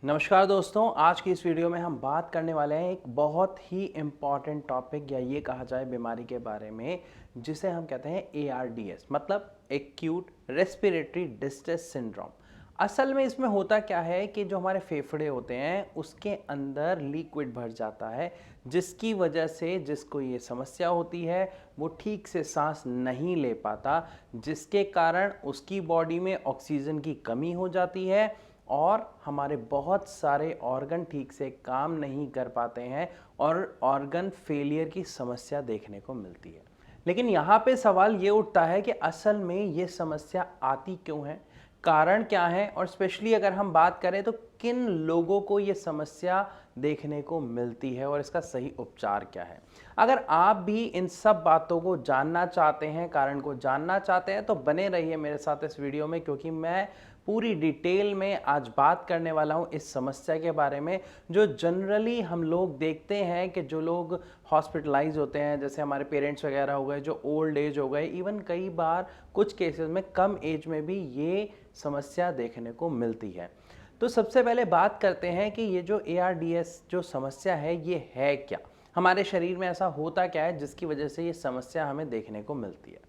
नमस्कार दोस्तों, आज की इस वीडियो में हम बात करने वाले हैं एक बहुत ही इम्पॉर्टेंट टॉपिक या ये कहा जाए बीमारी के बारे में जिसे हम कहते हैं ARDS मतलब एक्यूट रेस्पिरेटरी डिस्ट्रेस सिंड्रोम। असल में इसमें होता क्या है कि जो हमारे फेफड़े होते हैं उसके अंदर लिक्विड भर जाता है, जिसकी वजह से जिसको ये समस्या होती है वो ठीक से सांस नहीं ले पाता, जिसके कारण उसकी बॉडी में ऑक्सीजन की कमी हो जाती है और हमारे बहुत सारे ऑर्गन ठीक से काम नहीं कर पाते हैं और ऑर्गन फेलियर की समस्या देखने को मिलती है। लेकिन यहाँ पे सवाल ये उठता है कि असल में ये समस्या आती क्यों है, कारण क्या है और स्पेशली अगर हम बात करें तो किन लोगों को ये समस्या देखने को मिलती है और इसका सही उपचार क्या है। अगर आप भी इन सब बातों को जानना चाहते हैं, कारण को जानना चाहते हैं, तो बने रहिए मेरे साथ इस वीडियो में, क्योंकि मैं पूरी डिटेल में आज बात करने वाला हूं इस समस्या के बारे में जो जनरली हम लोग देखते हैं कि जो लोग हॉस्पिटलाइज होते हैं, जैसे हमारे पेरेंट्स वगैरह हो गए, जो ओल्ड एज हो गए, इवन कई बार कुछ केसेस में कम एज में भी ये समस्या देखने को मिलती है। तो सबसे पहले बात करते हैं कि ये जो ARDS जो समस्या है ये है क्या, हमारे शरीर में ऐसा होता क्या है जिसकी वजह से ये समस्या हमें देखने को मिलती है।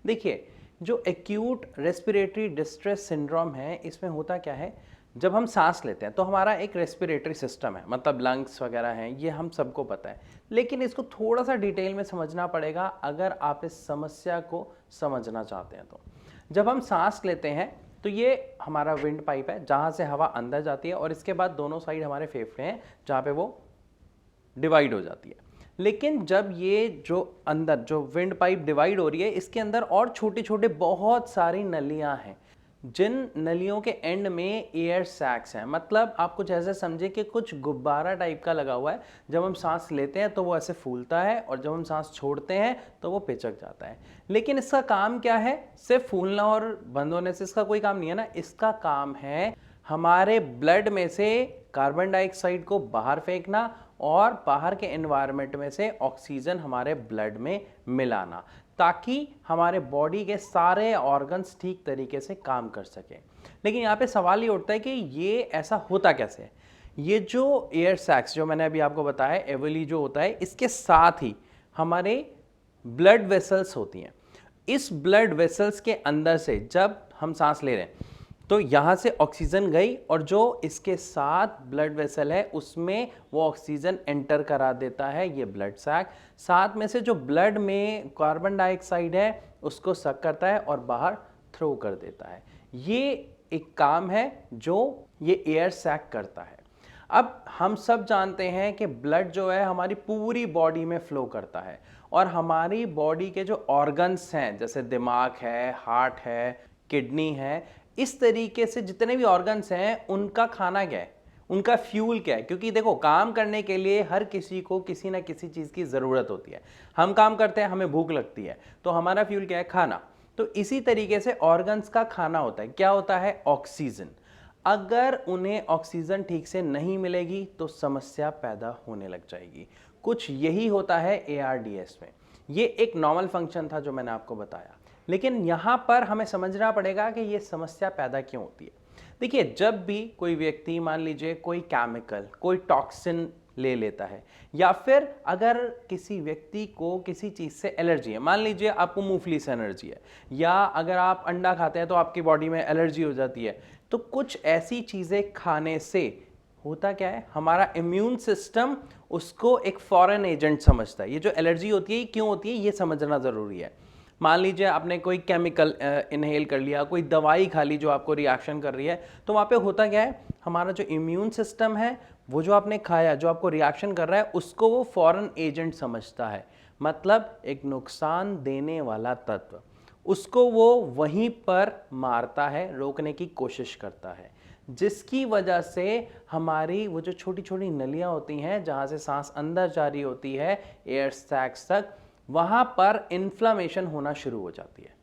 देखिए, जो एक्यूट रेस्पिरेटरी डिस्ट्रेस सिंड्रोम है, इसमें होता क्या है, जब हम सांस लेते हैं तो हमारा एक रेस्पिरेटरी सिस्टम है, मतलब लंग्स वगैरह हैं, ये हम सबको पता है। लेकिन इसको थोड़ा सा डिटेल में समझना पड़ेगा अगर आप इस समस्या को समझना चाहते हैं। तो जब हम सांस लेते हैं तो ये हमारा विंड पाइप है जहाँ से हवा अंदर जाती है और इसके बाद दोनों साइड हमारे फेफड़े हैं जहाँ पे वो डिवाइड हो जाती है। लेकिन जब ये जो अंदर जो विंड पाइप डिवाइड हो रही है, इसके अंदर और छोटे छोटे बहुत सारी नलियां हैं, जिन नलियों के एंड में एयर सैक्स हैं। मतलब आप कुछ ऐसे समझे कि कुछ गुब्बारा टाइप का लगा हुआ है, जब हम सांस लेते हैं तो वो ऐसे फूलता है और जब हम सांस छोड़ते हैं तो वो पिचक जाता है। लेकिन इसका काम क्या है? सिर्फ फूलना और बंद होने से इसका कोई काम नहीं है ना। इसका काम है हमारे ब्लड में से कार्बन डाइऑक्साइड को बाहर फेंकना और बाहर के एनवायरनमेंट में से ऑक्सीजन हमारे ब्लड में मिलाना, ताकि हमारे बॉडी के सारे ऑर्गन्स ठीक तरीके से काम कर सकें। लेकिन यहाँ पे सवाल ये उठता है कि ये ऐसा होता कैसे है। ये जो एयर सैक्स जो मैंने अभी आपको बताया, एवली जो होता है, इसके साथ ही हमारे ब्लड वेसल्स होती हैं। इस ब्लड वेसल्स के अंदर से जब हम सांस ले रहे हैं तो यहाँ से ऑक्सीजन गई और जो इसके साथ ब्लड वेसल है उसमें वो ऑक्सीजन एंटर करा देता है ये ब्लड सैक। साथ में से जो ब्लड में कार्बन डाइऑक्साइड है उसको सक करता है और बाहर थ्रो कर देता है। ये एक काम है जो ये एयर सैक करता है। अब हम सब जानते हैं कि ब्लड जो है हमारी पूरी बॉडी में फ्लो करता है और हमारी बॉडी के जो ऑर्गन्स हैं, जैसे दिमाग है, हार्ट है, किडनी है, इस तरीके से जितने भी ऑर्गन्स हैं उनका खाना क्या है, उनका फ्यूल क्या है। क्योंकि देखो, काम करने के लिए हर किसी को किसी ना किसी चीज़ की ज़रूरत होती है। हम काम करते हैं, हमें भूख लगती है, तो हमारा फ्यूल क्या है? खाना। तो इसी तरीके से ऑर्गन्स का खाना होता है, क्या होता है? ऑक्सीजन। अगर उन्हें ऑक्सीजन ठीक से नहीं मिलेगी तो समस्या पैदा होने लग जाएगी। कुछ यही होता है ARDS में। ये एक नॉर्मल फंक्शन था जो मैंने आपको बताया, लेकिन यहाँ पर हमें समझना पड़ेगा कि ये समस्या पैदा क्यों होती है। देखिए, जब भी कोई व्यक्ति, मान लीजिए कोई केमिकल, कोई टॉक्सिन ले लेता है, या फिर अगर किसी व्यक्ति को किसी चीज़ से एलर्जी है, मान लीजिए आपको मूंगफली से एलर्जी है, या अगर आप अंडा खाते हैं तो आपकी बॉडी में एलर्जी हो जाती है, तो कुछ ऐसी चीज़ें खाने से होता क्या है, हमारा इम्यून सिस्टम उसको एक फॉरेन एजेंट समझता है। ये जो एलर्जी होती है क्यों होती है ये समझना ज़रूरी है। मान लीजिए आपने कोई केमिकल इनहेल कर लिया, कोई दवाई खा ली जो आपको रिएक्शन कर रही है, तो वहाँ पे होता क्या है, हमारा जो इम्यून सिस्टम है वो जो आपने खाया, जो आपको रिएक्शन कर रहा है, उसको वो फॉरेन एजेंट समझता है, मतलब एक नुकसान देने वाला तत्व। उसको वो वहीं पर मारता है, रोकने की कोशिश करता है, जिसकी वजह से हमारी वो जो छोटी छोटी नलियाँ होती हैं जहाँ से सांस अंदर जा रही होती है एयर सैक्स तक, वहाँ पर इन्फ्लामेशन होना शुरू हो जाती है।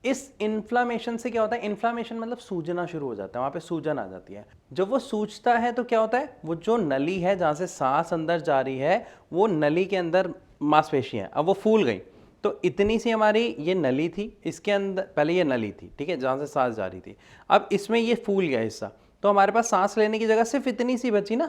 इस इन्फ्लामेशन से क्या होता है? इन्फ्लामेशन मतलब सूजना शुरू हो जाता है, वहाँ पे सूजन आ जाती है। जब वो सूजता है तो क्या होता है, वो जो नली है जहाँ से सांस अंदर जा रही है, वो नली के अंदर मांसपेशियाँ, अब वो फूल गई। तो इतनी सी हमारी ये नली थी, इसके अंदर पहले ये नली थी, ठीक है, जहाँ से सांस जा रही थी, अब इसमें ये फूल गया हिस्सा, तो हमारे पास सांस लेने की जगह सिर्फ इतनी सी बची ना,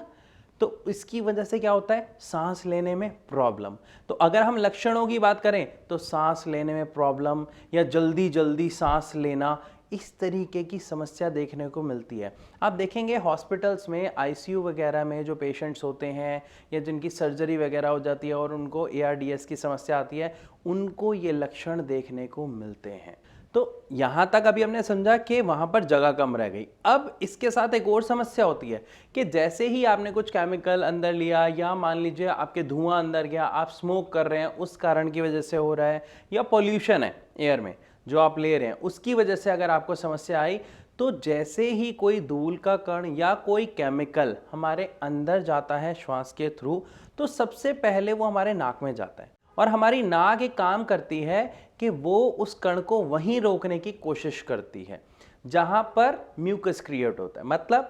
तो इसकी वजह से क्या होता है, सांस लेने में प्रॉब्लम। तो अगर हम लक्षणों की बात करें तो सांस लेने में प्रॉब्लम या जल्दी जल्दी सांस लेना, इस तरीके की समस्या देखने को मिलती है। आप देखेंगे हॉस्पिटल्स में आईसीयू वगैरह में जो पेशेंट्स होते हैं या जिनकी सर्जरी वगैरह हो जाती है और उनको एआरडीएस की समस्या आती है, उनको ये लक्षण देखने को मिलते हैं। तो यहाँ तक अभी हमने समझा कि वहाँ पर जगह कम रह गई। अब इसके साथ एक और समस्या होती है कि जैसे ही आपने कुछ केमिकल अंदर लिया या मान लीजिए आपके धुआं अंदर गया, आप स्मोक कर रहे हैं उस कारण की वजह से हो रहा है, या पॉल्यूशन है एयर में जो आप ले रहे हैं उसकी वजह से अगर आपको समस्या आई, तो जैसे ही कोई धूल का कण या कोई केमिकल हमारे अंदर जाता है श्वास के थ्रू, तो सबसे पहले वो हमारे नाक में जाता है और हमारी नाक एक काम करती है कि वो उस कण को वहीं रोकने की कोशिश करती है जहां पर म्यूकस क्रिएट होता है, मतलब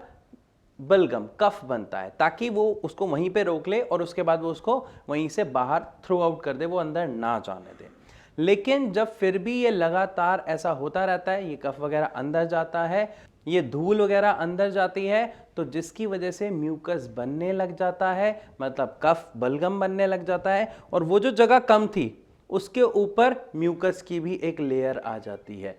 बलगम कफ बनता है, ताकि वो उसको वहीं पे रोक ले और उसके बाद वो उसको वहीं से बाहर थ्रू आउट कर दे, वो अंदर ना जाने दे। लेकिन जब फिर भी ये लगातार ऐसा होता रहता है, ये कफ वगैरह अंदर जाता है, ये धूल वगैरह अंदर जाती है, तो जिसकी वजह से म्यूकस बनने लग जाता है, मतलब कफ बलगम बनने लग जाता है, और वो जो जगह कम थी उसके ऊपर म्यूकस की भी एक लेयर आ जाती है,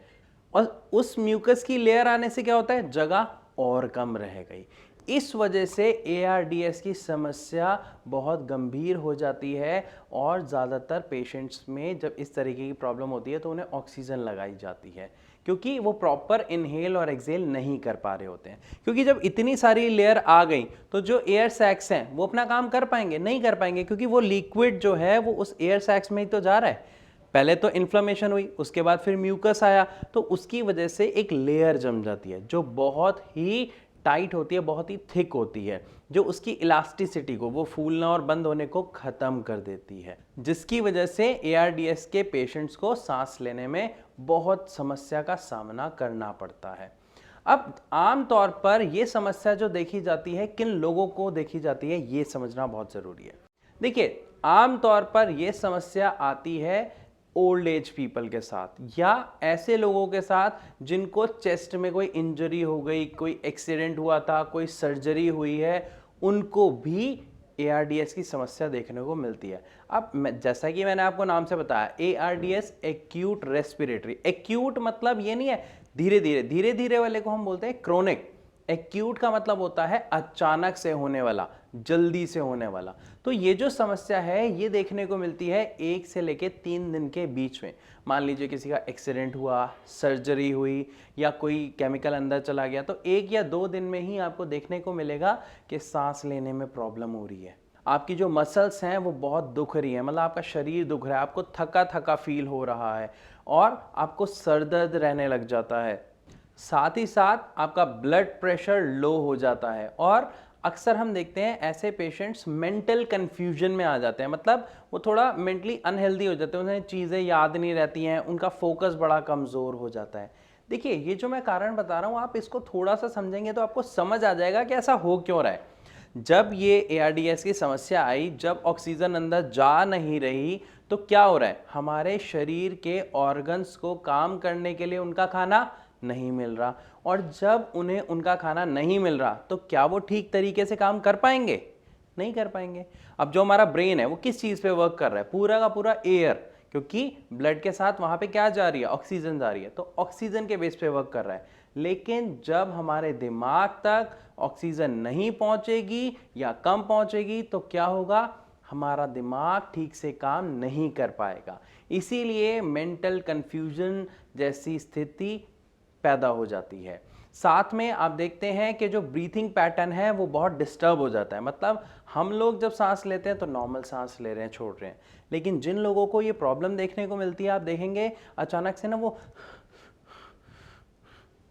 और उस म्यूकस की लेयर आने से क्या होता है, जगह और कम रह गई। इस वजह से एआरडीएस की समस्या बहुत गंभीर हो जाती है और ज़्यादातर पेशेंट्स में जब इस तरीके की प्रॉब्लम होती है तो उन्हें ऑक्सीजन लगाई जाती है, क्योंकि वो प्रॉपर इनहेल और एक्सेल नहीं कर पा रहे होते हैं। क्योंकि जब इतनी सारी लेयर आ गई तो जो एयर सैक्स हैं वो अपना काम कर पाएंगे, नहीं कर पाएंगे, क्योंकि वो लिक्विड जो है वो उस एयर सैक्स में ही तो जा रहा है। पहले तो इन्फ्लेमेशन हुई, उसके बाद फिर म्यूकस आया, तो उसकी वजह से एक लेयर जम जाती है जो बहुत ही टाइट होती है, बहुत ही थिक होती है, जो उसकी इलास्टिसिटी को, वो फूलना और बंद होने को खत्म कर देती है, जिसकी वजह से एआरडीएस के पेशेंट्स को सांस लेने में बहुत समस्या का सामना करना पड़ता है। अब आम तौर पर यह समस्या जो देखी जाती है, किन लोगों को देखी जाती है, ये समझना बहुत जरूरी है। देखिए, आम तौर पर यह समस्या आती है ओल्ड एज पीपल के साथ, या ऐसे लोगों के साथ जिनको चेस्ट में कोई इंजरी हो गई, कोई एक्सीडेंट हुआ था, कोई सर्जरी हुई है, उनको भी एआरडीएस की समस्या देखने को मिलती है। अब जैसा कि मैंने आपको नाम से बताया, एआरडीएस एक्यूट रेस्पिरेटरी, एक्यूट मतलब ये नहीं है धीरे धीरे, धीरे धीरे वाले को हम बोलते हैं क्रोनिक। एक्यूट का मतलब होता है अचानक से होने वाला, जल्दी से होने वाला। तो ये जो समस्या है ये देखने को मिलती है 1 से लेके 3 दिन के बीच में। मान लीजिए किसी का एक्सीडेंट हुआ, सर्जरी हुई या कोई केमिकल अंदर चला गया, तो 1 या 2 दिन में ही आपको देखने को मिलेगा कि सांस लेने में प्रॉब्लम हो रही है, आपकी जो मसल्स हैं वो बहुत दुख रही है, मतलब आपका शरीर दुख रहा है, आपको थका थका फील हो रहा है और आपको सर दर्द रहने लग जाता है। साथ ही साथ आपका ब्लड प्रेशर लो हो जाता है, और अक्सर हम देखते हैं ऐसे पेशेंट्स मेंटल कंफ्यूजन में आ जाते हैं, मतलब वो थोड़ा मेंटली अनहेल्दी हो जाते हैं, उन्हें चीज़ें याद नहीं रहती हैं, उनका फोकस बड़ा कमज़ोर हो जाता है। देखिए, ये जो मैं कारण बता रहा हूँ, आप इसको थोड़ा सा समझेंगे तो आपको समझ आ जाएगा कि ऐसा हो क्यों रहा है। जब ये एआरडीएस की समस्या आई, जब ऑक्सीजन अंदर जा नहीं रही, तो क्या हो रहा है, हमारे शरीर के ऑर्गन्स को काम करने के लिए उनका खाना नहीं मिल रहा, और जब उन्हें उनका खाना नहीं मिल रहा तो क्या वो ठीक तरीके से काम कर पाएंगे, नहीं कर पाएंगे। अब जो हमारा ब्रेन है वो किस चीज़ पे वर्क कर रहा है, पूरा का पूरा एयर, क्योंकि ब्लड के साथ वहाँ पे क्या जा रही है, ऑक्सीजन जा रही है, तो ऑक्सीजन के बेस पे वर्क कर रहा है। लेकिन जब हमारे दिमाग तक ऑक्सीजन नहीं पहुँचेगी या कम पहुँचेगी तो क्या होगा, हमारा दिमाग ठीक से काम नहीं कर पाएगा। इसीलिए मेंटल कंफ्यूजन जैसी स्थिति पैदा हो जाती है। साथ में आप देखते हैं कि जो ब्रीथिंग पैटर्न है वो बहुत डिस्टर्ब हो जाता है, मतलब हम लोग जब सांस लेते हैं तो नॉर्मल सांस ले रहे हैं, छोड़ रहे हैं, लेकिन जिन लोगों को ये प्रॉब्लम देखने को मिलती है, आप देखेंगे अचानक से ना वो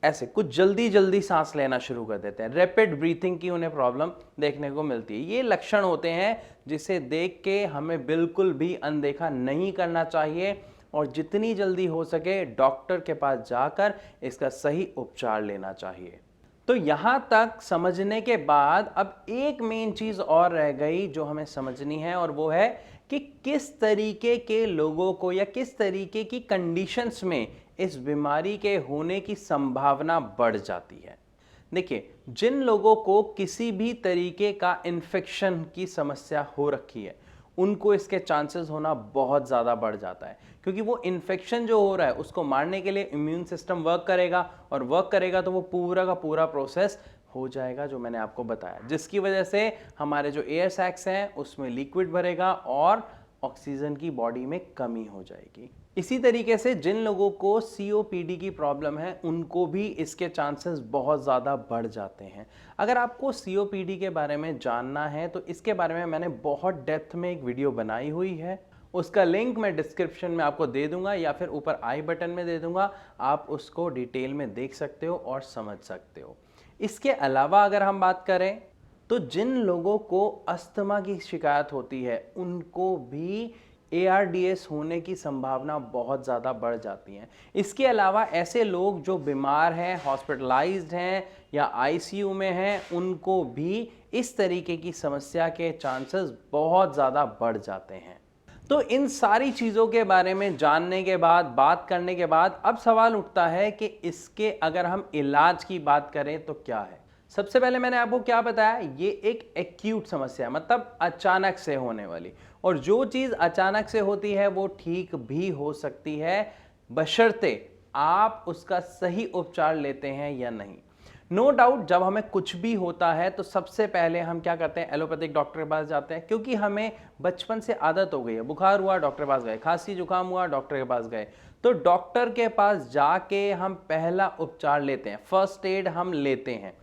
ऐसे कुछ जल्दी जल्दी सांस लेना शुरू कर देते हैं, रैपिड ब्रीथिंग की उन्हें प्रॉब्लम देखने को मिलती है। ये लक्षण होते हैं जिसे देख के हमें बिल्कुल भी अनदेखा नहीं करना चाहिए और जितनी जल्दी हो सके डॉक्टर के पास जाकर इसका सही उपचार लेना चाहिए। तो यहाँ तक समझने के बाद अब एक मेन चीज़ और रह गई जो हमें समझनी है, और वो है कि किस तरीके के लोगों को या किस तरीके की कंडीशंस में इस बीमारी के होने की संभावना बढ़ जाती है। देखिए, जिन लोगों को किसी भी तरीके का इन्फेक्शन की समस्या हो रखी है, उनको इसके चांसेस होना बहुत ज़्यादा बढ़ जाता है, क्योंकि वो इन्फेक्शन जो हो रहा है उसको मारने के लिए इम्यून सिस्टम वर्क करेगा, और वर्क करेगा तो वो पूरा का पूरा प्रोसेस हो जाएगा जो मैंने आपको बताया, जिसकी वजह से हमारे जो एयर सैक्स हैं उसमें लिक्विड भरेगा और ऑक्सीजन की बॉडी में कमी हो जाएगी। इसी तरीके से जिन लोगों को सीओपीडी की प्रॉब्लम है उनको भी इसके चांसेस बहुत ज़्यादा बढ़ जाते हैं। अगर आपको सीओपीडी के बारे में जानना है तो इसके बारे में मैंने बहुत डेप्थ में एक वीडियो बनाई हुई है, उसका लिंक मैं डिस्क्रिप्शन में आपको दे दूंगा या फिर ऊपर आई बटन में दे दूंगा, आप उसको डिटेल में देख सकते हो और समझ सकते हो। इसके अलावा अगर हम बात करें तो जिन लोगों को अस्थमा की शिकायत होती है उनको भी ARDS होने की संभावना बहुत ज़्यादा बढ़ जाती है। इसके अलावा ऐसे लोग जो बीमार हैं, हॉस्पिटलाइज्ड हैं या ICU में हैं, उनको भी इस तरीके की समस्या के चांसेस बहुत ज़्यादा बढ़ जाते हैं। तो इन सारी चीज़ों के बारे में जानने के बाद, बात करने के बाद अब सवाल उठता है कि इसके अगर हम इलाज की बात करें तो क्या है। सबसे पहले मैंने आपको क्या बताया, ये एक एक्यूट समस्या है, मतलब अचानक से होने वाली, और जो चीज़ अचानक से होती है वो ठीक भी हो सकती है बशर्ते आप उसका सही उपचार लेते हैं या नहीं। नो डाउट जब हमें कुछ भी होता है तो सबसे पहले हम क्या करते हैं, एलोपैथिक डॉक्टर के पास जाते हैं, क्योंकि हमें बचपन से आदत हो गई है। बुखार हुआ डॉक्टर के पास गए, खांसी जुकाम हुआ डॉक्टर के पास गए, तो डॉक्टर के पास जाके हम पहला उपचार लेते हैं, फर्स्ट एड हम लेते हैं।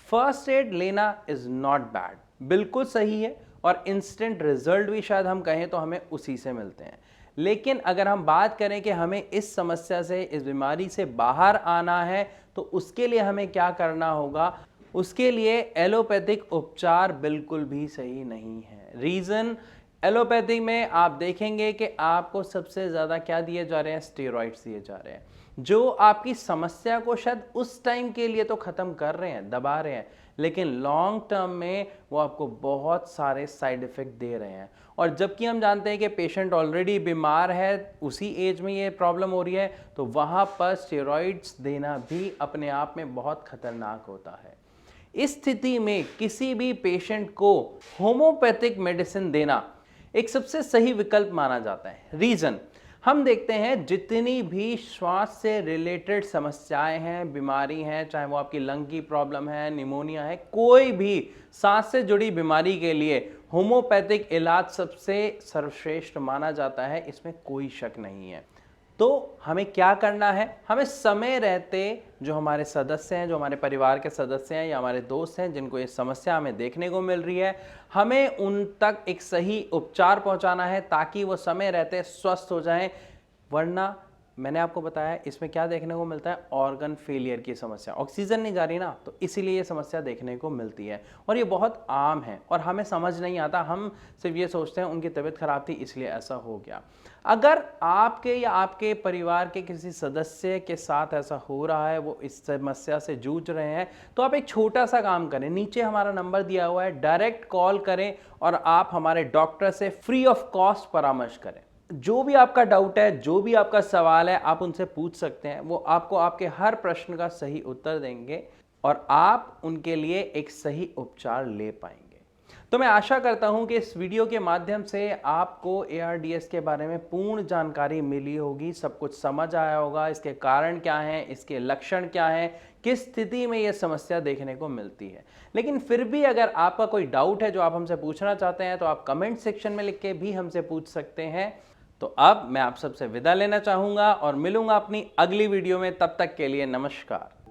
फर्स्ट एड लेना इज नॉट बैड, बिल्कुल सही है, और इंस्टेंट रिजल्ट भी शायद हम कहें तो हमें उसी से मिलते हैं। लेकिन अगर हम बात करें कि हमें इस समस्या से, इस बीमारी से बाहर आना है तो उसके लिए हमें क्या करना होगा, उसके लिए एलोपैथिक उपचार बिल्कुल भी सही नहीं है। रीज़न, एलोपैथी में आप देखेंगे कि आपको सबसे ज़्यादा क्या दिए जा रहे हैं, स्टेरॉइड्स दिए जा रहे हैं, जो आपकी समस्या को शायद उस टाइम के लिए तो ख़त्म कर रहे हैं, दबा रहे हैं, लेकिन लॉन्ग टर्म में वो आपको बहुत सारे साइड इफ़ेक्ट दे रहे हैं। और जबकि हम जानते हैं कि पेशेंट ऑलरेडी बीमार है, उसी एज में ये प्रॉब्लम हो रही है, तो वहाँ पर स्टेरॉइड्स देना भी अपने आप में बहुत खतरनाक होता है। इस स्थिति में किसी भी पेशेंट को होम्योपैथिक मेडिसिन देना एक सबसे सही विकल्प माना जाता है। रीज़न, हम देखते हैं जितनी भी श्वास से रिलेटेड समस्याएं हैं, बीमारी हैं, चाहे वो आपकी लंग की प्रॉब्लम है, निमोनिया है, कोई भी सांस से जुड़ी बीमारी के लिए होम्योपैथिक इलाज सबसे सर्वश्रेष्ठ माना जाता है, इसमें कोई शक नहीं है। तो हमें क्या करना है, हमें समय रहते जो हमारे सदस्य हैं, जो हमारे परिवार के सदस्य हैं या हमारे दोस्त हैं जिनको ये समस्या हमें देखने को मिल रही है, हमें उन तक एक सही उपचार पहुंचाना है ताकि वो समय रहते स्वस्थ हो जाएं। वरना मैंने आपको बताया इसमें क्या देखने को मिलता है, ऑर्गन फेलियर की समस्या, ऑक्सीजन नहीं जा रही ना, तो इसीलिए ये समस्या देखने को मिलती है और ये बहुत आम है और हमें समझ नहीं आता। हम सिर्फ ये सोचते हैं उनकी तबीयत खराब थी इसलिए ऐसा हो गया। अगर आपके या आपके परिवार के किसी सदस्य के साथ ऐसा हो रहा है, वो इस समस्या से जूझ रहे हैं, तो आप एक छोटा सा काम करें, नीचे हमारा नंबर दिया हुआ है, डायरेक्ट कॉल करें और आप हमारे डॉक्टर से फ्री ऑफ कॉस्ट परामर्श करें। जो भी आपका डाउट है, जो भी आपका सवाल है, आप उनसे पूछ सकते हैं। वो आपको आपके हर प्रश्न का सही उत्तर देंगे और आप उनके लिए एक सही उपचार ले पाएंगे। तो मैं आशा करता हूं कि इस वीडियो के माध्यम से आपको ARDS के बारे में पूर्ण जानकारी मिली होगी, सब कुछ समझ आया होगा, इसके कारण क्या हैं, इसके लक्षण क्या हैं, किस स्थिति में यह समस्या देखने को मिलती है। लेकिन फिर भी अगर आपका कोई डाउट है जो आप हमसे पूछना चाहते हैं तो आप कमेंट सेक्शन में लिख के भी हमसे पूछ सकते हैं। तो अब मैं आप सबसे विदा लेना चाहूंगा और मिलूंगा अपनी अगली वीडियो में। तब तक के लिए नमस्कार।